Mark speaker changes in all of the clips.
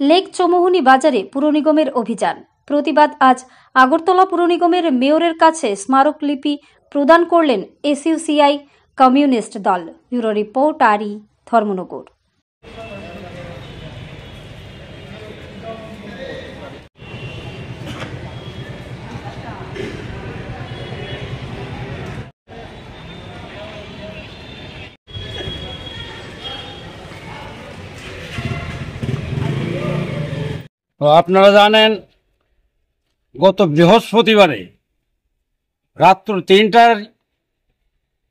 Speaker 1: Lake Chowmuhani বাজারে পুর নিগমের অভিযান। প্রতিবাদ আজ আগরতলা পুর নিগমের মেয়রের কাছে স্মারকলিপি প্রদান করলেন এসইউসিআই কমিউনিস্ট দল। ব্যুরো রিপোর্ট আরি ধর্মনগর।
Speaker 2: আপনারা জানেন গত বৃহস্পতিবারে রাত্র 3টার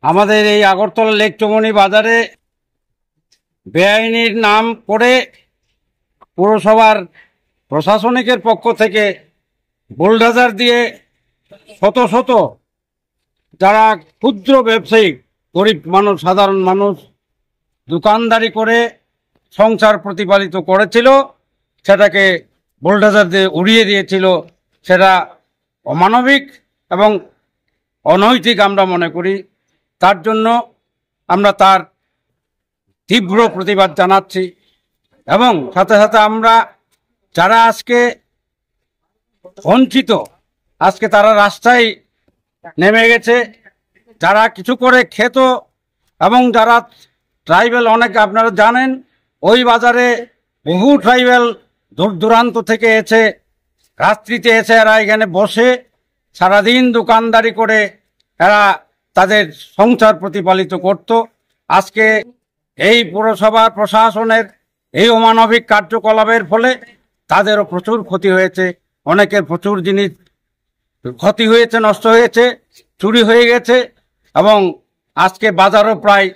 Speaker 2: আমাদের এই আগরতলা লেক চৌমুহনী বাজারে বেআইনির নাম করে পুরসভার প্রশাসনিকের পক্ষ থেকে বুলডোজার দিয়ে শত শত যারা ক্ষুদ্র ব্যবসায়ী, গরিব মানুষ, সাধারণ মানুষ দোকানদারি করে সংসার প্রতিপালিত করেছিল, সেটাকে বুলডোজার দিয়ে উড়িয়ে দিয়েছিল। সেটা অমানবিক এবং অনৈতিক আমরা মনে করি। তার জন্য আমরা তার তীব্র প্রতিবাদ জানাচ্ছি এবং সাথে সাথে আমরা যারা আজকে বঞ্চিত, আজকে তারা রাস্তায় নেমে গেছে, যারা কিছু করে খেত এবং যারা ট্রাইবেল, অনেকে আপনারা জানেন ওই বাজারে বহু ট্রাইবেল দূর দূরান্ত থেকে এসে রাত্রিতে এসে এরা এখানে বসে সারাদিন দোকানদারি করে এরা তাদের সংসার প্রতিপালিত করত। আজকে এই পুরসভা প্রশাসনের এই অমানবিক কার্যকলাপের ফলে তাদেরও প্রচুর ক্ষতি হয়েছে। অনেকের প্রচুর জিনিস ক্ষতি হয়েছে, নষ্ট হয়েছে, চুরি হয়ে গেছে এবং আজকে বাজারও প্রায়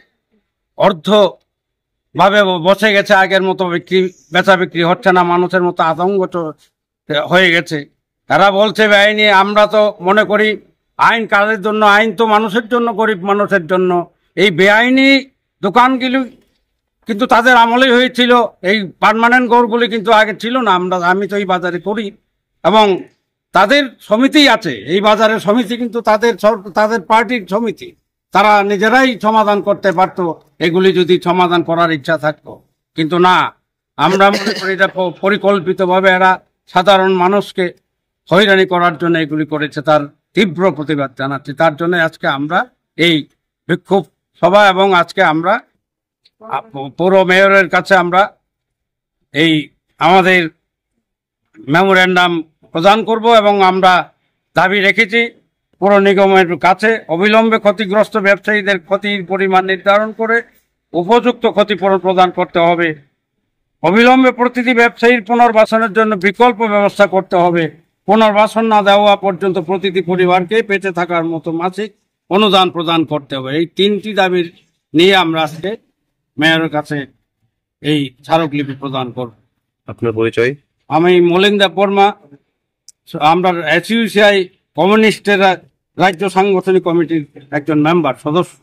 Speaker 2: অর্ধভাবে বসে গেছে। আগের মতো বেচা বিক্রি হচ্ছে না, মানুষের মতো আতঙ্ক হয়ে গেছে। তারা বলছে বেআইনি। আমরা তো মনে করি আইন কাদের জন্য? আইন তো মানুষের জন্য, গরিব মানুষের জন্য। এই বেআইনি দোকানগুলি কিন্তু তাদের আমলেই হয়েছিল। এই পার্মানেন্ট ঘরগুলি কিন্তু আগে ছিল না। আমি তো এই বাজারে করি এবং তাদের সমিতি আছে, এই বাজারের সমিতি কিন্তু তাদের পার্টির সমিতি। তারা নিজেরাই সমাধান করতে পারতো এগুলি যদি সমাধান করার ইচ্ছা থাকতো, কিন্তু না। আমরা মনে করি এটা পরিকল্পিতভাবে এরা সাধারণ মানুষকে হয়রানি করার জন্য এগুলি করেছে। তার তীব্র প্রতিবাদ জানাচ্ছি। তার জন্য আজকে আমরা এই বিক্ষোভ সভা এবং আজকে আমরা পৌর মেয়রের কাছে আমরা এই আমাদের মেমোরেন্ডাম প্রদান করব এবং আমরা দাবি রেখেছি পৌর নিগমের কাছে অবিলম্বে ক্ষতিগ্রস্ত ব্যবসায়ীদের ক্ষতির পরিমাণ নির্ধারণ করে উপযুক্ত ক্ষতিপূরণ প্রদান করতে হবে। অবিলম্বে প্রতিটি ব্যবসায়ীর পুনর্বাসনের জন্য বিকল্প ব্যবস্থা করতে হবে। পুনর্বাসন না দেওয়া পর্যন্ত প্রতিটি পরিবারকে বেঁচে থাকার মতো মাসিক অনুদান প্রদান করতে হবে। এই 3টি দাবির নিয়ে আমরা আজকে মেয়রের কাছে এই স্মারকলিপি প্রদান করব।
Speaker 3: আপনার পরিচয়?
Speaker 2: আমি মলিন্দা বর্মা, আমরা এসইউসিআই কমিউনিস্টের রাজ্য সাংগঠনিক কমিটির একজন মেম্বার, সদস্য।